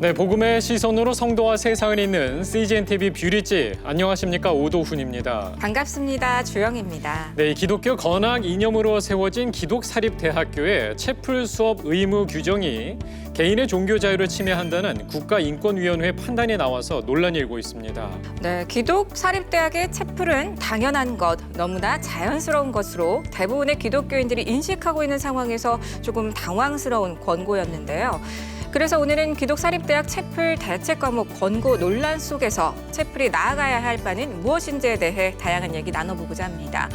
네, 복음의 시선으로 성도와 세상을 잇는 CGN-TV 뷰리지, 안녕하십니까, 오도훈입니다. 반갑습니다. 주영입니다. 네, 기독교 건학 이념으로 세워진 기독사립대학교의 채플 수업 의무 규정이 개인의 종교 자유를 침해한다는 국가인권위원회 판단이 나와서 논란이 일고 있습니다. 네, 기독사립대학의 채플은 당연한 것, 너무나 자연스러운 것으로 대부분의 기독교인들이 인식하고 있는 상황에서 조금 당황스러운 권고였는데요. 그래서 오늘은 기독사립대학 채플 대책 과목 권고 논란 속에서 채플이 나아가야 할 바는 무엇인지에 대해 다양한 얘기 나눠보고자 합니다.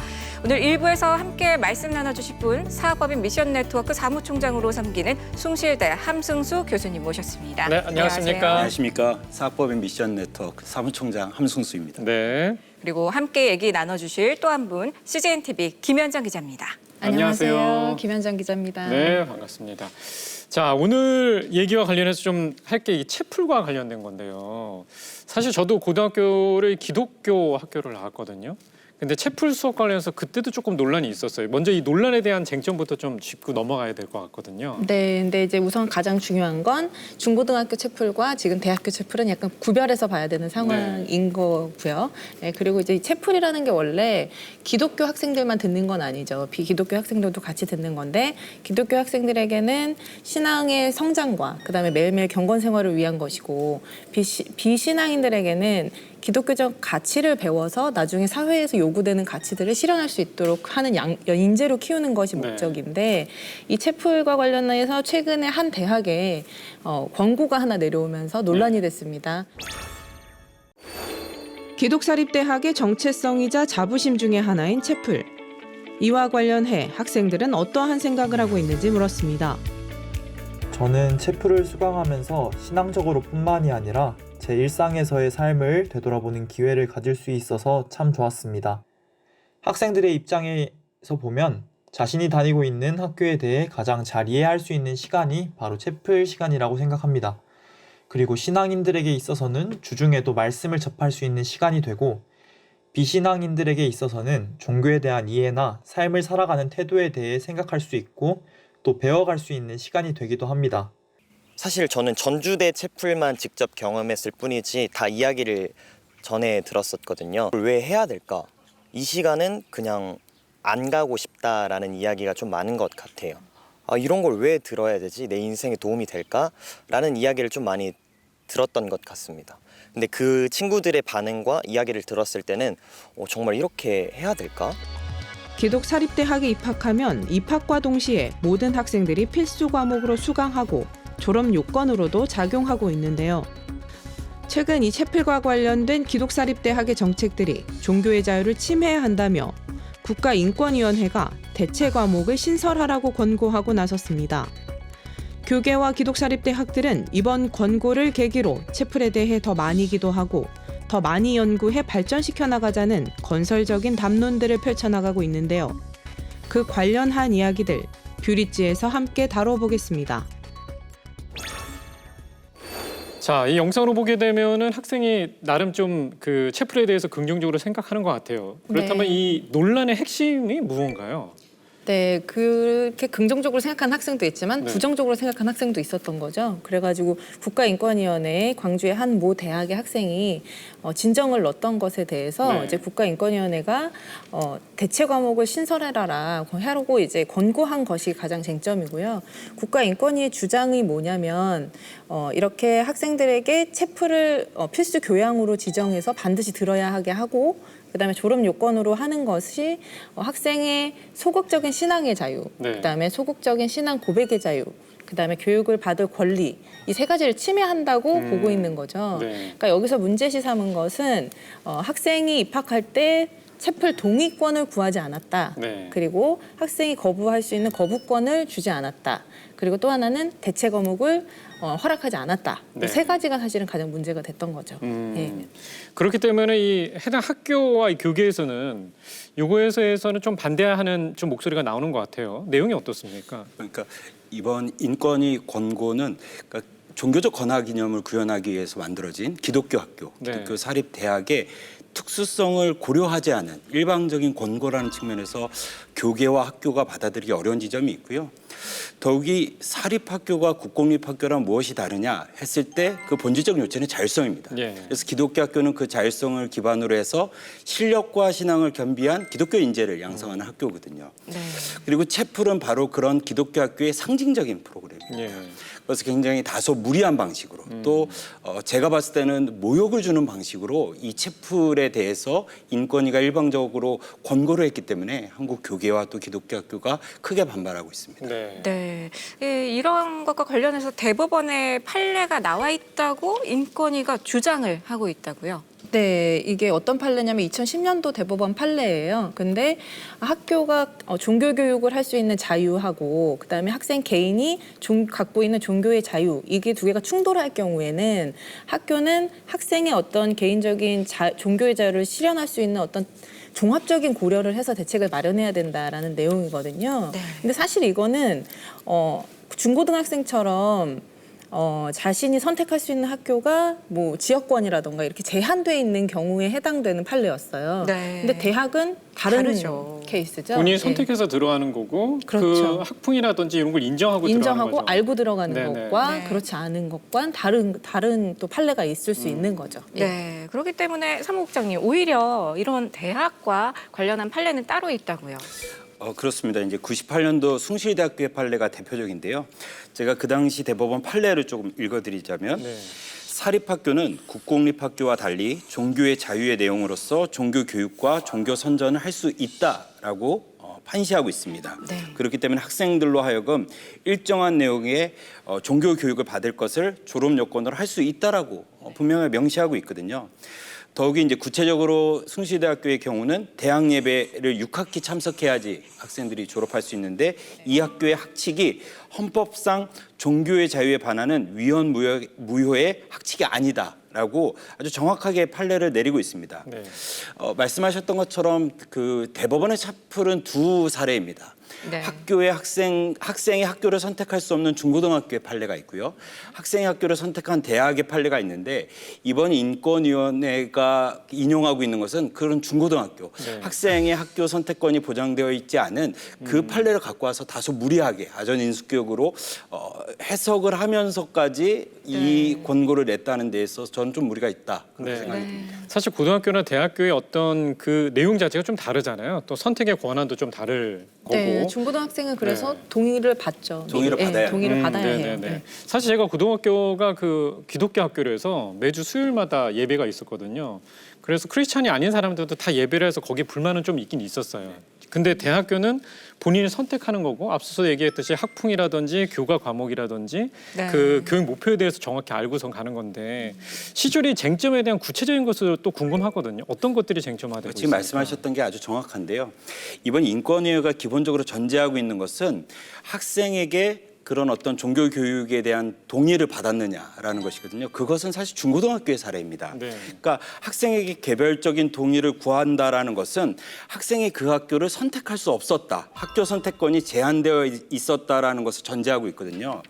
오늘 1부에서 함께 말씀 나눠주실 분, 사학법인 미션네트워크 사무총장으로 섬기는 숭실대 함승수 교수님 모셨습니다. 네, 안녕하십니까. 안녕하십니까. 사학법인 미션네트워크 사무총장 함승수입니다. 네. 그리고 함께 얘기 나눠주실 또 한 분, CGN-TV 김현정 기자입니다. 안녕하세요. 김현정 기자입니다. 네, 반갑습니다. 자, 오늘 얘기와 관련해서 좀 할 게 이 채플과 관련된 건데요. 사실 저도 고등학교를 기독교 학교를 나왔거든요. 근데 채플 수업 관련해서 그때도 조금 논란이 있었어요. 먼저 이 논란에 대한 쟁점부터 좀 짚고 넘어가야 될 것 같거든요. 네, 근데 이제 우선 가장 중요한 건 중고등학교 채플과 지금 대학교 채플은 약간 구별해서 봐야 되는 상황인 거고요. 네, 그리고 이제 이 채플이라는 게 원래 기독교 학생들만 듣는 건 아니죠. 비기독교 학생들도 같이 듣는 건데 기독교 학생들에게는 신앙의 성장과 그다음에 매일매일 경건 생활을 위한 것이고 비신앙인들에게는 기독교적 가치를 배워서 나중에 사회에서 요구되는 가치들을 실현할 수 있도록 하는 인재로 키우는 것이 목적인데 이 채플과 관련해서 최근에 한 대학에 권고가 하나 내려오면서 논란이 됐습니다. 기독사립대학의 정체성이자 자부심 중의 하나인 채플. 이와 관련해 학생들은 어떠한 생각을 하고 있는지 물었습니다. 저는 채플을 수강하면서 신앙적으로 뿐만이 아니라 제 일상에서의 삶을 되돌아보는 기회를 가질 수 있어서 참 좋았습니다. 학생들의 입장에서 보면 자신이 다니고 있는 학교에 대해 가장 잘 이해할 수 있는 시간이 바로 채플 시간이라고 생각합니다. 그리고 신앙인들에게 있어서는 주중에도 말씀을 접할 수 있는 시간이 되고 비신앙인들에게 있어서는 종교에 대한 이해나 삶을 살아가는 태도에 대해 생각할 수 있고 또 배워갈 수 있는 시간이 되기도 합니다. 사실 저는 전주대 채플만 직접 경험했을 뿐이지 다 이야기를 전에 들었었거든요. 왜 해야 될까? 이 시간은 그냥 안 가고 싶다라는 이야기가 좀 많은 것 같아요. 이런 걸 왜 들어야 되지? 내 인생에 도움이 될까? 라는 이야기를 좀 많이 들었던 것 같습니다. 근데 그 친구들의 반응과 이야기를 들었을 때는 정말 이렇게 해야 될까? 기독사립대학에 입학하면 입학과 동시에 모든 학생들이 필수 과목으로 수강하고 졸업 요건으로도 작용하고 있는데요. 최근 이 채플과 관련된 기독사립대학의 정책들이 종교의 자유를 침해한다며 국가인권위원회가 대체 과목을 신설하라고 권고하고 나섰습니다. 교계와 기독사립대학들은 이번 권고를 계기로 채플에 대해 더 많이 기도하고 더 많이 연구해 발전시켜 나가자는 건설적인 담론들을 펼쳐나가고 있는데요. 그 관련한 이야기들 뷰리지에서 함께 다뤄보겠습니다. 자, 이 영상으로 보게 되면은 학생이 나름 좀 그 채플에 대해서 긍정적으로 생각하는 것 같아요. 그렇다면 네. 이 논란의 핵심이 무언가요? 네, 그렇게 긍정적으로 생각하는 학생도 있지만 네. 부정적으로 생각하는 학생도 있었던 거죠. 그래가지고 국가인권위원회에 광주의 한 모 대학의 학생이 진정을 넣었던 것에 대해서 네. 이제 국가인권위원회가 대체 과목을 신설해라라고 이제 권고한 것이 가장 쟁점이고요. 국가인권위의 주장이 뭐냐면 이렇게 학생들에게 채플을 필수 교양으로 지정해서 반드시 들어야 하게 하고 그다음에 졸업 요건으로 하는 것이 학생의 소극적인 신앙의 자유, 네. 그다음에 소극적인 신앙 고백의 자유, 그다음에 교육을 받을 권리 이 세 가지를 침해한다고 보고 있는 거죠. 네. 그러니까 여기서 문제시 삼은 것은 학생이 입학할 때 채플 동의권을 구하지 않았다. 네. 그리고 학생이 거부할 수 있는 거부권을 주지 않았다. 그리고 또 하나는 대체 과목을 허락하지 않았다. 네. 세 가지가 사실은 가장 문제가 됐던 거죠. 예. 그렇기 때문에 이 해당 학교와 이 교계에서는 요거에서는 좀 반대하는 좀 목소리가 나오는 것 같아요. 내용이 어떻습니까? 그러니까 이번 인권위 권고는 종교적 권학 이념을 구현하기 위해서 만들어진 기독교 학교, 네. 기독교 사립대학의 특수성을 고려하지 않은 일방적인 권고라는 측면에서 교계와 학교가 받아들이기 어려운 지점이 있고요. 더욱이 사립학교가 국공립학교랑 무엇이 다르냐 했을 때 그 본질적 요체는 자율성입니다. 예. 그래서 기독교 학교는 그 자율성을 기반으로 해서 실력과 신앙을 겸비한 기독교 인재를 양성하는 학교거든요. 네. 그리고 채플은 바로 그런 기독교 학교의 상징적인 프로그램입니다. 예. 그래서 굉장히 다소 무리한 방식으로 또 제가 봤을 때는 모욕을 주는 방식으로 이 채플에 대해서 인권위가 일방적으로 권고를 했기 때문에 한국 교계와 또 기독교 학교가 크게 반발하고 있습니다. 네. 네. 예, 이런 것과 관련해서 대법원의 판례가 나와 있다고 인권위가 주장을 하고 있다고요. 네, 이게 어떤 판례냐면 2010년도 대법원 판례예요. 근데 학교가 종교 교육을 할 수 있는 자유하고 그다음에 학생 개인이 갖고 있는 종교의 자유, 이게 두 개가 충돌할 경우에는 학교는 학생의 어떤 개인적인 종교의 자유를 실현할 수 있는 어떤 종합적인 고려를 해서 대책을 마련해야 된다라는 내용이거든요. 네. 근데 사실 이거는 중고등학생처럼 자신이 선택할 수 있는 학교가 뭐 지역권이라던가 이렇게 제한돼 있는 경우에 해당되는 판례였어요. 네. 근데 대학은 다른 다르죠. 케이스죠. 본인이 네. 선택해서 들어가는 거고 그렇죠. 그 학풍이라든지 이런 걸 인정하고 들어가는 인정하고 거죠. 알고 들어가는 네네. 것과 네. 그렇지 않은 것과 다른 또 판례가 있을 수 있는 거죠. 예. 네. 그렇기 때문에 사무국장님, 오히려 이런 대학과 관련한 판례는 따로 있다고요. 그렇습니다. 이제 98년도 숭실대학교의 판례가 대표적인데요. 제가 그 당시 대법원 판례를 조금 읽어드리자면 네. 사립학교는 국공립학교와 달리 종교의 자유의 내용으로서 종교 교육과 종교 선전을 할 수 있다라고 판시하고 있습니다. 네. 그렇기 때문에 학생들로 하여금 일정한 내용의 종교 교육을 받을 것을 졸업 요건으로 할 수 있다라고 분명히 명시하고 있거든요. 더욱이 이제 구체적으로 숭실대학교의 경우는 대학 예배를 6학기 참석해야지 학생들이 졸업할 수 있는데 이 학교의 학칙이 헌법상 종교의 자유에 반하는 위헌 무효의 학칙이 아니다라고 아주 정확하게 판례를 내리고 있습니다. 네. 말씀하셨던 것처럼 그 대법원의 채플은 두 사례입니다. 네. 학교의 학생이 학교를 선택할 수 없는 중고등학교의 판례가 있고요. 학생이 학교를 선택한 대학의 판례가 있는데 이번 인권위원회가 인용하고 있는 것은 그런 중고등학교 네. 학생의 학교 선택권이 보장되어 있지 않은 그 판례를 갖고 와서 다소 무리하게 아전인수격으로 해석을 하면서까지 이 권고를 냈다는 데에 있어서 저는 좀 무리가 있다 그렇게 네. 생각이 네. 듭니다. 사실 고등학교나 대학교의 어떤 그 내용 자체가 좀 다르잖아요. 또 선택의 권한도 좀 다를 거고. 네, 중고등학생은 그래서 네. 동의를 받죠. 동의를 받아야 동의를 받아야 해요. 네네네. 네. 사실 제가 고등학교가 그 기독교 학교라서 매주 수요일마다 예배가 있었거든요. 그래서 크리스찬이 아닌 사람들도 다 예배를 해서 거기에 불만은 좀 있긴 있었어요. 근데 대학교는 본인이 선택하는 거고 앞서서 얘기했듯이 학풍이라든지 교과 과목이라든지 네. 그 교육 목표에 대해서 정확히 알고선 가는 건데 시절이 쟁점에 대한 구체적인 것을 또 궁금하거든요. 어떤 것들이 쟁점화되고 지금 있습니까? 말씀하셨던 게 아주 정확한데요. 이번 인권위회가 기본적으로 전제하고 있는 것은 학생에게 그런 어떤 종교 교육에 대한 동의를 받았느냐라는 것이거든요. 그것은 사실 중고등학교의 사례입니다. 네. 그러니까 학생에게 개별적인 동의를 구한다라는 것은 학생이 그 학교를 선택할 수 없었다. 학교 선택권이 제한되어 있었다라는 것을 전제하고 있거든요.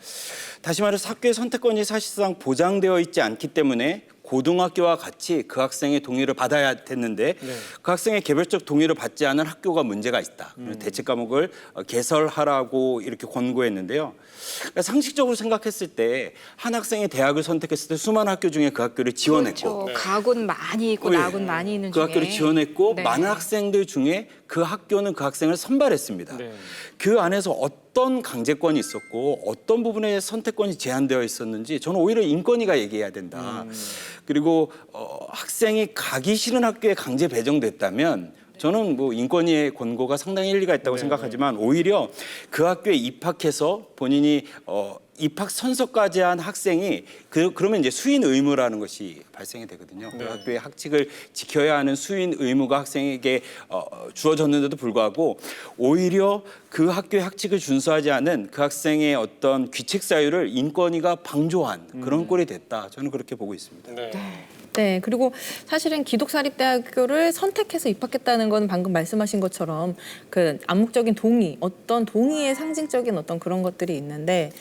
다시 말해서 학교의 선택권이 사실상 보장되어 있지 않기 때문에 고등학교와 같이 그 학생의 동의를 받아야 됐는데 네. 그 학생의 개별적 동의를 받지 않은 학교가 문제가 있다. 대책 과목을 개설하라고 이렇게 권고했는데요. 그러니까 상식적으로 생각했을 때 한 학생이 대학을 선택했을 때 수많은 학교 중에 그 학교를 지원했고 그렇죠. 가군 많이 있고 네. 나군 많이 있는 그 중에 학교를 지원했고 네. 많은 학생들 중에 그 학교는 그 학생을 선발했습니다. 네. 그 안에서 어떤 강제권이 있었고 어떤 부분에 선택권이 제한되어 있었는지 저는 오히려 인권위가 얘기해야 된다. 그리고 학생이 가기 싫은 학교에 강제 배정됐다면 저는 뭐 인권위의 권고가 상당히 일리가 있다고 생각하지만 오히려 그 학교에 입학해서 본인이 입학 선서까지 한 학생이 그러면 이제 수인 의무라는 것이 발생이 되거든요. 그 학교의 학칙을 지켜야 하는 수인 의무가 학생에게 주어졌는데도 불구하고 오히려 그 학교의 학칙을 준수하지 않은 그 학생의 어떤 귀책 사유를 인권위가 방조한 그런 꼴이 됐다. 저는 그렇게 보고 있습니다. 네. 네, 그리고 사실은 기독사립대학교를 선택해서 입학했다는 건 방금 말씀하신 것처럼 그 암묵적인 동의, 어떤 동의의 상징적인 어떤 그런 것들이 있는데,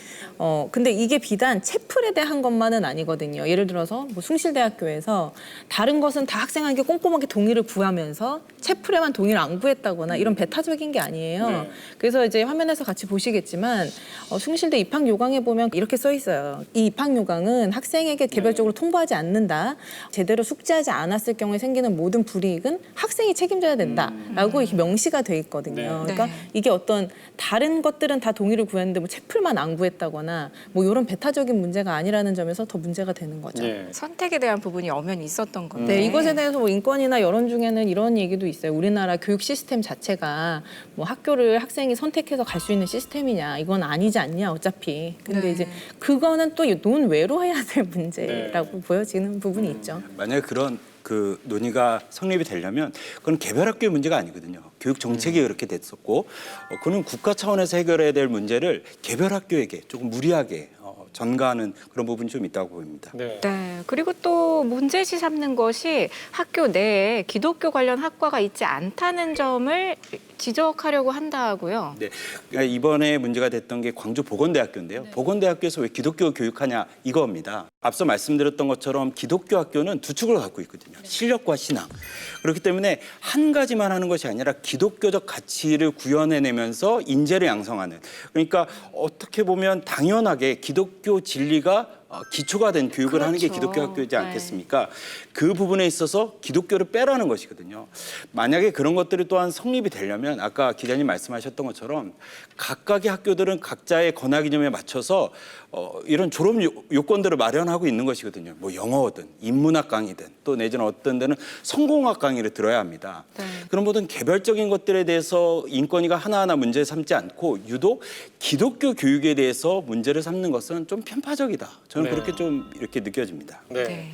근데 이게 비단 채플에 대한 것만은 아니거든요. 예를 들어서 뭐 숭실대학교에서 다른 것은 다 학생에게 꼼꼼하게 동의를 구하면서 채플에만 동의를 안 구했다거나 이런 배타적인 게 아니에요. 네. 그래서 이제 화면에서 같이 보시겠지만 숭실대 입학 요강에 보면 이렇게 써 있어요. 이 입학 요강은 학생에게 개별적으로 통보하지 않는다. 제대로 숙지하지 않았을 경우에 생기는 모든 불이익은 학생이 책임져야 된다라고 이렇게 명시가 돼 있거든요. 네. 그러니까 네. 이게 어떤 다른 것들은 다 동의를 구했는데 뭐 채플만 안 구했다거나 뭐 이런 배타적인 문제가 아니라는 점에서 더 문제가 되는 거죠. 예. 선택에 대한 부분이 엄연히 있었던 건데. 네, 이것에 대해서 뭐 인권이나 여론 중에는 이런 얘기도 있어요. 우리나라 교육 시스템 자체가 뭐 학교를 학생이 선택해서 갈 수 있는 시스템이냐, 이건 아니지 않냐, 어차피. 근데 네. 이제 그거는 또 논외로 해야 될 문제라고 보여지는 부분이 있죠. 만약에 그런 그 논의가 성립이 되려면 그건 개별 학교의 문제가 아니거든요. 교육 정책이 그렇게 됐었고 그는 국가 차원에서 해결해야 될 문제를 개별 학교에게 조금 무리하게 전가하는 그런 부분이 좀 있다고 보입니다. 네. 네. 그리고 또 문제시 삼는 것이 학교 내에 기독교 관련 학과가 있지 않다는 점을 지적하려고 한다고요. 네, 그러니까 이번에 문제가 됐던 게 광주 보건대학교인데요. 보건대학교에서 왜 기독교 교육하냐 이겁니다. 앞서 말씀드렸던 것처럼 기독교 학교는 두 축을 갖고 있거든요. 실력과 신앙. 그렇기 때문에 한 가지만 하는 것이 아니라 기독교적 가치를 구현해내면서 인재를 양성하는. 그러니까 어떻게 보면 당연하게 기독교 진리가 기초가 된 교육을 하는 게 그렇죠. 기독교 학교이지 네. 않겠습니까? 그 부분에 있어서 기독교를 빼라는 것이거든요. 만약에 그런 것들이 또한 성립이 되려면 아까 기자님 말씀하셨던 것처럼 각각의 학교들은 각자의 권학 이념에 맞춰서 이런 졸업 요건들을 마련하고 있는 것이거든요. 뭐 영어든 인문학 강의든 또 내지는 어떤 데는 성공학 강의를 들어야 합니다. 네. 그런 모든 개별적인 것들에 대해서 인권위가 하나하나 문제 삼지 않고 유독 기독교 교육에 대해서 문제를 삼는 것은 좀 편파적이다. 저는 네. 그렇게 좀 이렇게 느껴집니다. 네. 네.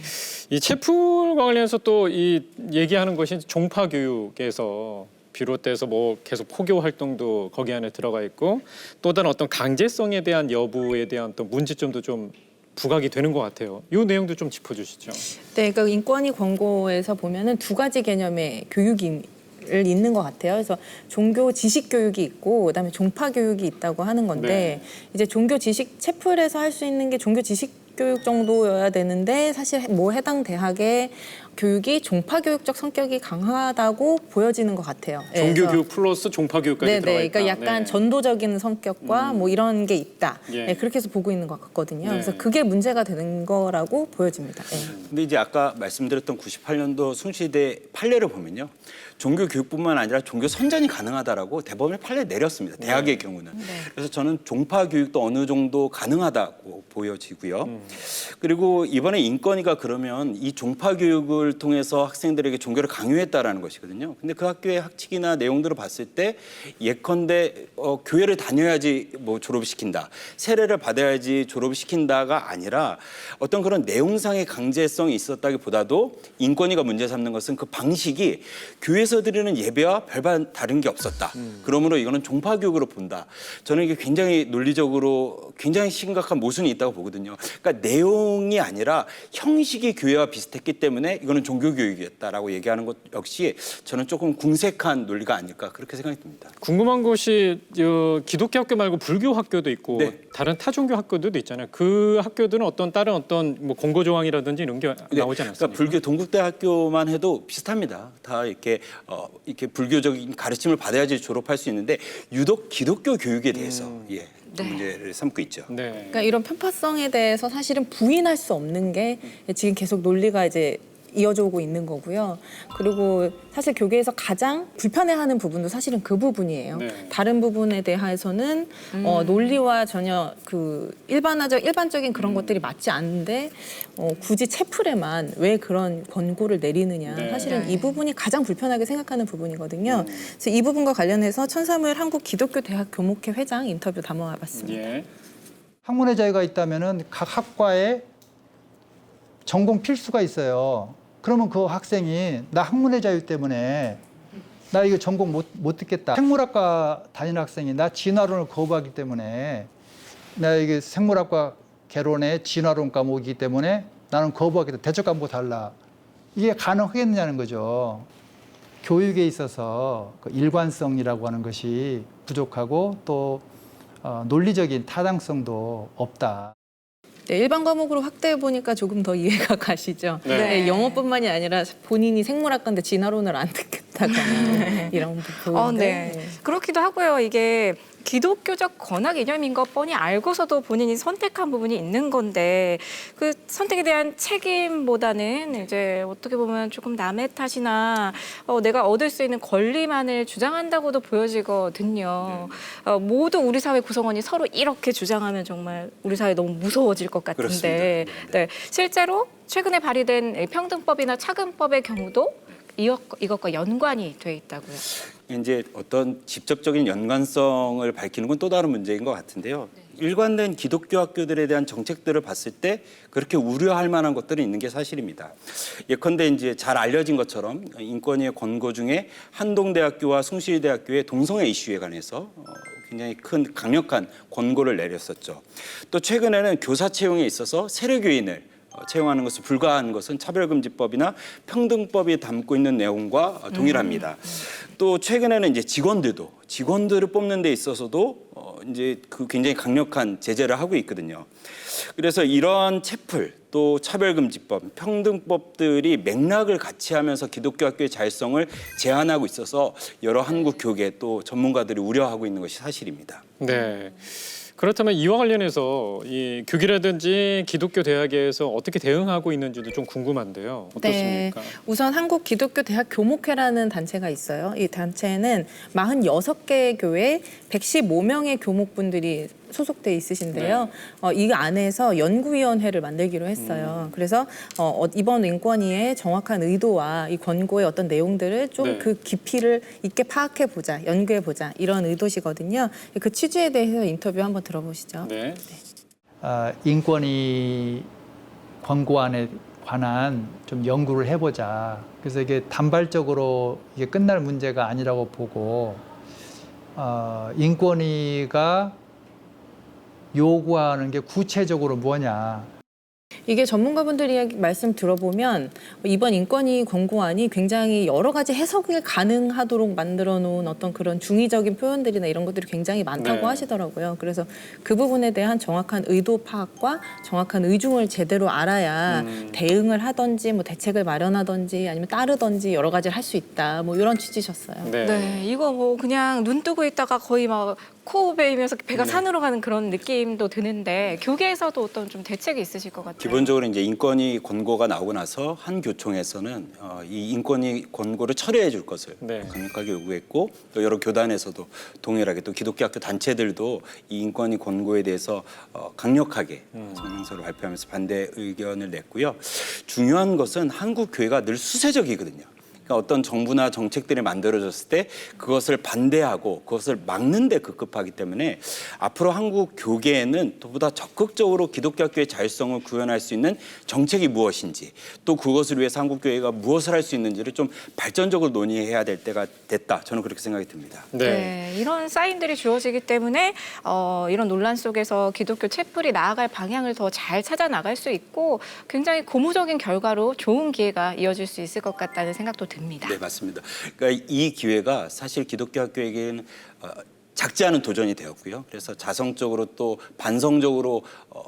이 채플과 관련해서 또 이 얘기하는 것이 종파 교육에서 비롯돼서 뭐 계속 포교 활동도 거기 안에 들어가 있고 또 다른 어떤 강제성에 대한 여부에 대한 또 문제점도 좀 부각이 되는 것 같아요. 이 내용도 좀 짚어주시죠. 네, 그러니까 인권위 권고에서 보면은 두 가지 개념의 교육이 있는 것 같아요. 그래서 종교 지식 교육이 있고 그다음에 종파 교육이 있다고 하는 건데 이제 종교 지식 채플에서 할 수 있는 게 종교 지식 교육 정도여야 되는데 사실 뭐 해당 대학의 교육이 종파 교육적 성격이 강하다고 보여지는 것 같아요. 종교 그래서 교육 플러스 종파 교육까지 네네, 들어가 있다. 그러니까 약간 네. 전도적인 성격과 뭐 이런 게 있다. 예. 네, 그렇게 해서 보고 있는 것 같거든요. 네. 그래서 그게 문제가 되는 거라고 보여집니다. 네. 근데 이제 아까 말씀드렸던 98년도 숭실대 판례를 보면요. 종교 교육뿐만 아니라 종교 선전이 가능하다라고 대법원이 판례를 내렸습니다. 대학의 경우는. 그래서 저는 종파 교육도 어느 정도 가능하다고 보여지고요. 그리고 이번에 인권위가 그러면 이 종파 교육을 통해서 학생들에게 종교를 강요했다라는 것이거든요. 근데 그 학교의 학칙이나 내용들을 봤을 때 예컨대 교회를 다녀야지 뭐 졸업시킨다. 세례를 받아야지 졸업시킨다가 아니라 어떤 그런 내용상의 강제성이 있었다기보다도 인권위가 문제 삼는 것은 그 방식이 교회에서 드리는 예배와 별반 다른 게 없었다. 그러므로 이거는 종파 교육으로 본다. 저는 이게 굉장히 논리적으로 굉장히 심각한 모순이 있다고 보거든요. 그러니까 내용이 아니라 형식이 교회와 비슷했기 때문에 이거는 종교 교육이었다라고 얘기하는 것 역시 저는 조금 궁색한 논리가 아닐까 그렇게 생각이 듭니다. 궁금한 것이 기독교 학교 말고 불교 학교도 있고 네. 다른 타종교 학교들도 있잖아요. 그 학교들은 다른 어떤 뭐 권고 조항이라든지 이런 게 나오지 않았습니까? 그러니까 불교 동국대학교만 해도 비슷합니다. 다 이렇게 불교적인 가르침을 받아야지 졸업할 수 있는데 유독 기독교 교육에 대해서 네. 문제를 삼고 있죠. 네. 그러니까 이런 편파성에 대해서 사실은 부인할 수 없는 게 지금 계속 논리가 이제 이어져 오고 있는 거고요. 그리고 사실 교계에서 가장 불편해하는 부분도 사실은 그 부분이에요. 네. 다른 부분에 대해서는 논리와 전혀 그 일반적인 그런 것들이 맞지 않는데 굳이 채플에만 왜 그런 권고를 내리느냐. 네. 사실은 네. 이 부분이 가장 불편하게 생각하는 부분이거든요. 그래서 이 부분과 관련해서 천사무엘 한국기독교대학 교목회 회장 인터뷰 담아봤습니다. 예. 학문의 자유가 있다면은 각 학과에 전공 필수가 있어요. 그러면 그 학생이 나 학문의 자유 때문에 나 이거 전공 못 듣겠다. 생물학과 다니는 학생이 나 진화론을 거부하기 때문에 나 이게 생물학과 개론에 진화론 과목이기 때문에 나는 거부하겠다. 대적 과목 달라. 이게 가능하겠느냐는 거죠. 교육에 있어서 그 일관성이라고 하는 것이 부족하고 또 논리적인 타당성도 없다. 네, 일반 과목으로 확대해 보니까 조금 더 이해가 가시죠. 네. 네, 영어뿐만이 아니라 본인이 생물학과인데 진화론을 안 듣겠다거나 이런 부분인데. 네. 그렇기도 하고요. 이게 기독교적 권학 이념인 것 뻔히 알고서도 본인이 선택한 부분이 있는 건데 그 선택에 대한 책임보다는 이제 어떻게 보면 조금 남의 탓이나 내가 얻을 수 있는 권리만을 주장한다고도 보여지거든요. 모두 우리 사회 구성원이 서로 이렇게 주장하면 정말 우리 사회 너무 무서워질 것 같은데 그렇습니다. 네. 실제로 최근에 발의된 평등법이나 차근법의 경우도 이것과 연관이 돼 있다고요. 이제 어떤 직접적인 연관성을 밝히는 건 또 다른 문제인 것 같은데요. 일관된 기독교 학교들에 대한 정책들을 봤을 때 그렇게 우려할 만한 것들이 있는 게 사실입니다. 예컨대 이제 잘 알려진 것처럼 인권위의 권고 중에 한동대학교와 숭실대학교의 동성애 이슈에 관해서 굉장히 큰 강력한 권고를 내렸었죠. 또 최근에는 교사 채용에 있어서 세례교인을 채용하는 것을 불가한 것은 차별금지법이나 평등법이 담고 있는 내용과 동일합니다. 또 최근에는 이제 직원들을 뽑는 데 있어서도 이제 그 굉장히 강력한 제재를 하고 있거든요. 그래서 이러한 채플 또 차별금지법, 평등법들이 맥락을 같이 하면서 기독교 학교의 자율성을 제한하고 있어서 여러 한국 교계 또 전문가들이 우려하고 있는 것이 사실입니다. 네. 그렇다면 이와 관련해서 이 교계라든지 기독교 대학에서 어떻게 대응하고 있는지도 좀 궁금한데요. 어떻습니까? 네, 우선 한국 기독교 대학 교목회라는 단체가 있어요. 이 단체는 46개 교회 115명의 교목분들이 소속돼 있으신데요. 이 안에서 연구위원회를 만들기로 했어요. 그래서 이번 인권위의 정확한 의도와 이 권고의 어떤 내용들을 좀 네. 그 깊이를 있게 파악해 보자, 연구해 보자 이런 의도시거든요. 그 취지에 대해서 인터뷰 한번 들어보시죠. 네. 인권위 권고안에 관한 좀 연구를 해보자. 그래서 이게 단발적으로 이게 끝날 문제가 아니라고 보고 인권위가 요구하는 게 구체적으로 뭐냐. 이게 전문가분들 이야기 말씀 들어보면 이번 인권위 권고안이 굉장히 여러 가지 해석이 가능하도록 만들어 놓은 어떤 그런 중의적인 표현들이나 이런 것들이 굉장히 많다고 네. 하시더라고요. 그래서 그 부분에 대한 정확한 의도 파악과 정확한 의중을 제대로 알아야 대응을 하든지 뭐 대책을 마련하든지 아니면 따르든지 여러 가지를 할 수 있다. 뭐 이런 취지셨어요. 네. 네, 이거 뭐 그냥 눈 뜨고 있다가 거의 막 코 베이면서 배가 산으로 가는 그런 느낌도 드는데 교계에서도 어떤 좀 대책이 있으실 것 같아요. 기본적으로 이제 인권위 권고가 나오고 나서 한 교총에서는 이 인권위 권고를 철회해 줄 것을 네. 강력하게 요구했고 또 여러 교단에서도 동일하게 또 기독교 학교 단체들도 이 인권위 권고에 대해서 강력하게 성명서를 발표하면서 반대 의견을 냈고요. 중요한 것은 한국 교회가 늘 수세적이거든요. 그러니까 어떤 정부나 정책들이 만들어졌을 때 그것을 반대하고 그것을 막는 데 급급하기 때문에 앞으로 한국 교계에는 또보다 적극적으로 기독교 학교의 자율성을 구현할 수 있는 정책이 무엇인지 또 그것을 위해서 한국 교회가 무엇을 할 수 있는지를 좀 발전적으로 논의해야 될 때가 됐다. 저는 그렇게 생각이 듭니다. 네. 네, 이런 사인들이 주어지기 때문에 이런 논란 속에서 기독교 채플이 나아갈 방향을 더 잘 찾아 나갈 수 있고 굉장히 고무적인 결과로 좋은 기회가 이어질 수 있을 것 같다는 생각도 듭니다. 네, 맞습니다. 그러니까 이 기회가 사실 기독교 학교에게는 작지 않은 도전이 되었고요. 그래서 자성적으로 또 반성적으로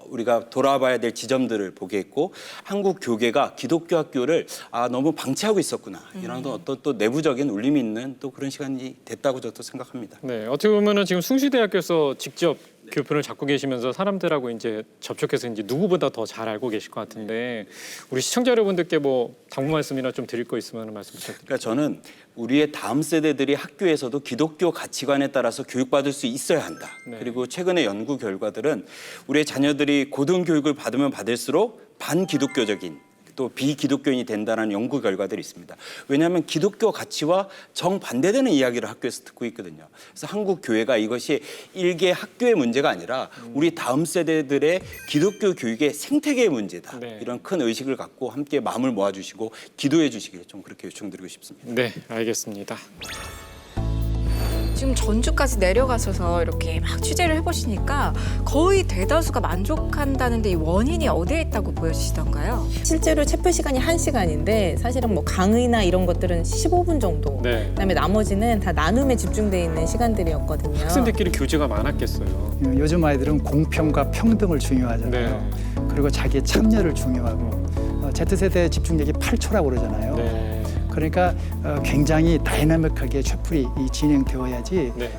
우리가 돌아봐야 될 지점들을 보게 했고 한국 교계가 기독교 학교를 너무 방치하고 있었구나. 이런 어떤 또 내부적인 울림이 있는 또 그런 시간이 됐다고 저도 생각합니다. 네. 어떻게 보면은 지금 숭실대학교에서 직접 교편을 잡고 계시면서 사람들하고 이제 접촉해서 이제 누구보다 더 잘 알고 계실 것 같은데 우리 시청자 여러분들께 뭐 당부 말씀이나 좀 드릴 거 있으면 말씀 부탁드립니다. 그러니까 저는 우리의 다음 세대들이 학교에서도 기독교 가치관에 따라서 교육받을 수 있어야 한다. 네. 그리고 최근의 연구 결과들은 우리의 자녀들이 고등교육을 받으면 받을수록 반기독교적인 또 비기독교인이 된다는 연구 결과들이 있습니다. 왜냐하면 기독교 가치와 정반대되는 이야기를 학교에서 듣고 있거든요. 그래서 한국 교회가 이것이 일개 학교의 문제가 아니라 우리 다음 세대들의 기독교 교육의 생태계의 문제다. 네. 이런 큰 의식을 갖고 함께 마음을 모아주시고 기도해 주시길 좀 그렇게 요청드리고 싶습니다. 네, 알겠습니다. 지금 전주까지 내려가셔서 이렇게 막 취재를 해보시니까 거의 대다수가 만족한다는데 이 원인이 어디에 있다고 보여지시던가요? 실제로 채플 시간이 1시간인데 사실은 뭐 강의나 이런 것들은 15분 정도. 네. 그다음에 나머지는 다 나눔에 집중돼 있는 시간들이었거든요. 학생들끼리 교제가 많았겠어요. 요즘 아이들은 공평과 평등을 중요하잖아요. 네. 그리고 자기의 참여를 중요하고 Z세대 집중력이 8초라고 그러잖아요. 네. 그러니까 굉장히 다이나믹하게 채플이 진행되어야지 네.